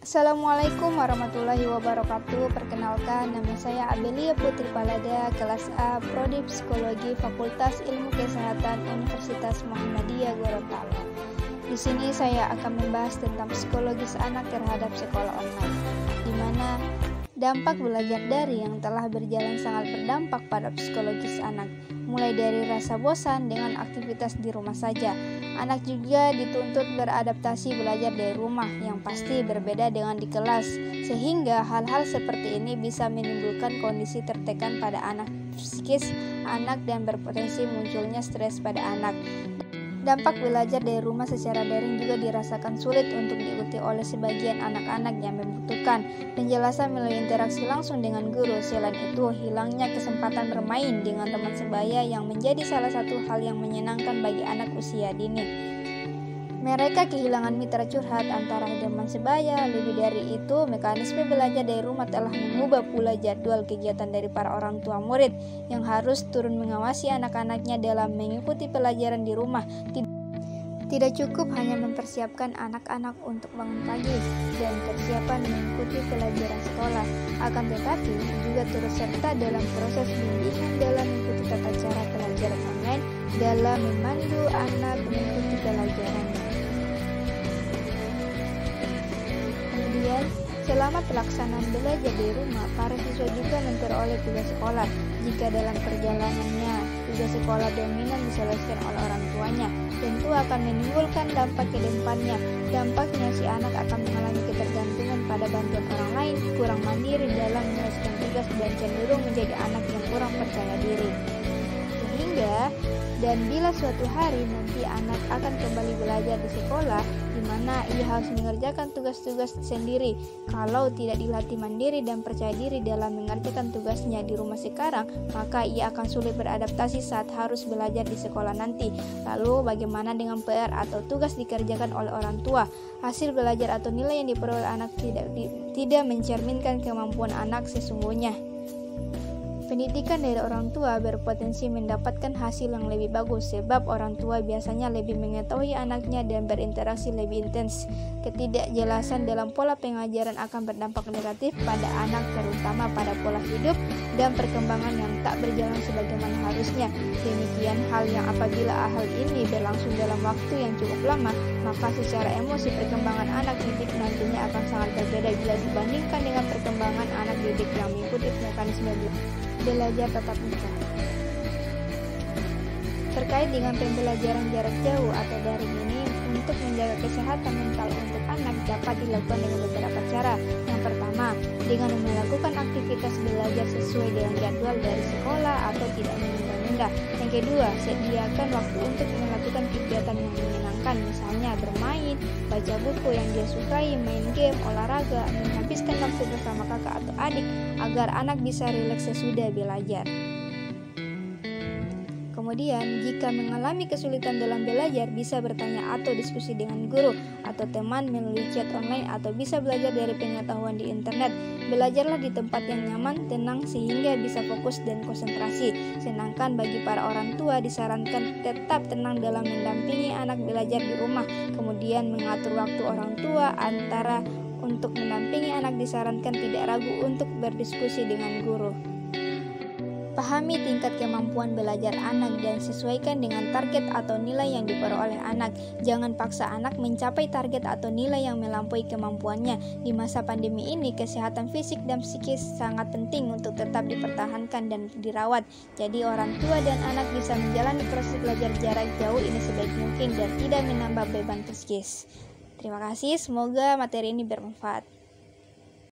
Assalamualaikum warahmatullahi wabarakatuh. Perkenalkan, nama saya Abelia Putri Palada, kelas A, Prodi Psikologi, Fakultas Ilmu Kesehatan, Universitas Muhammadiyah Gorontalo. Di sini saya akan membahas tentang psikologis anak terhadap sekolah online, di mana dampak belajar daring yang telah berjalan sangat berdampak pada psikologis anak, mulai dari rasa bosan dengan aktivitas di rumah saja. Anak juga dituntut beradaptasi belajar dari rumah yang pasti berbeda dengan di kelas, sehingga hal-hal seperti ini bisa menimbulkan kondisi tertekan pada anak, psikis anak, dan berpotensi munculnya stres pada anak. Dampak belajar dari rumah secara daring juga dirasakan sulit untuk diikuti oleh sebagian anak-anak yang membutuhkan penjelasan melalui interaksi langsung dengan guru. Selain itu, hilangnya kesempatan bermain dengan teman sebaya yang menjadi salah satu hal yang menyenangkan bagi anak usia dini. Mereka kehilangan mitra curhat antara teman sebaya. Lebih dari itu, mekanisme belajar dari rumah telah mengubah pula jadwal kegiatan dari para orang tua murid yang harus turun mengawasi anak-anaknya dalam mengikuti pelajaran di rumah. Tidak cukup hanya mempersiapkan anak-anak untuk bangun pagi dan persiapan mengikuti pelajaran sekolah, akan tetapi juga turut serta dalam proses bimbingan dalam mengikuti tata cara pelajaran online dalam memandu anak mengikuti pelajarannya. Kemudian, selama pelaksanaan belajar di rumah, para siswa juga memperoleh tugas sekolah. Jika dalam perjalanannya tugas sekolah dominan diselesaikan oleh orang tuanya, tentu akan menimbulkan dampak ke depannya. Dampaknya si anak akan mengalami ketergantungan pada bantuan orang lain, kurang mandiri dalam menyelesaikan tugas, dan cenderung menjadi anak yang kurang percaya diri. Dan bila suatu hari nanti anak akan kembali belajar di sekolah, di mana ia harus mengerjakan tugas-tugas sendiri, kalau tidak dilatih mandiri dan percaya diri dalam mengerjakan tugasnya di rumah sekarang, maka ia akan sulit beradaptasi saat harus belajar di sekolah nanti. Lalu bagaimana dengan PR atau tugas dikerjakan oleh orang tua? Hasil belajar atau nilai yang diperoleh anak tidak mencerminkan kemampuan anak sesungguhnya. Pendidikan dari orang tua berpotensi mendapatkan hasil yang lebih bagus sebab orang tua biasanya lebih mengetahui anaknya dan berinteraksi lebih intens. Ketidakjelasan dalam pola pengajaran akan berdampak negatif pada anak, terutama pada pola hidup dan perkembangan yang tak berjalan sebagaimana harusnya. Demikian hal yang apabila hal ini berlangsung dalam waktu yang cukup lama, maka secara emosi perkembangan anak didik nantinya akan sangat berbeda bila dibandingkan dengan perkembangan anak didik yang mengikuti mekanisme belajar tatap muka. Terkait dengan pembelajaran jarak jauh atau daring ini, untuk menjaga kesehatan mental untuk anak dapat dilakukan dengan beberapa cara. Yang pertama, dengan melakukan aktivitas belajar sesuai dengan jadwal dari sekolah atau tidak menunda-nunda. Yang kedua, sediakan waktu untuk melakukan kegiatan yang menyenangkan, misalnya bermain, baca buku yang dia sukai, main game, olahraga, menghabiskan waktu bersama kakak atau adik agar anak bisa rileks sesudah belajar. Kemudian, jika mengalami kesulitan dalam belajar, bisa bertanya atau diskusi dengan guru atau teman melalui chat online atau bisa belajar dari pengetahuan di internet. Belajarlah di tempat yang nyaman, tenang sehingga bisa fokus dan konsentrasi. Sedangkan bagi para orang tua disarankan tetap tenang dalam mendampingi anak belajar di rumah. Kemudian mengatur waktu orang tua antara untuk mendampingi anak, disarankan tidak ragu untuk berdiskusi dengan guru. Pahami tingkat kemampuan belajar anak dan sesuaikan dengan target atau nilai yang diperoleh anak. Jangan paksa anak mencapai target atau nilai yang melampaui kemampuannya. Di masa pandemi ini, kesehatan fisik dan psikis sangat penting untuk tetap dipertahankan dan dirawat. Jadi orang tua dan anak bisa menjalani proses belajar jarak jauh ini sebaik mungkin dan tidak menambah beban psikis. Terima kasih, semoga materi ini bermanfaat.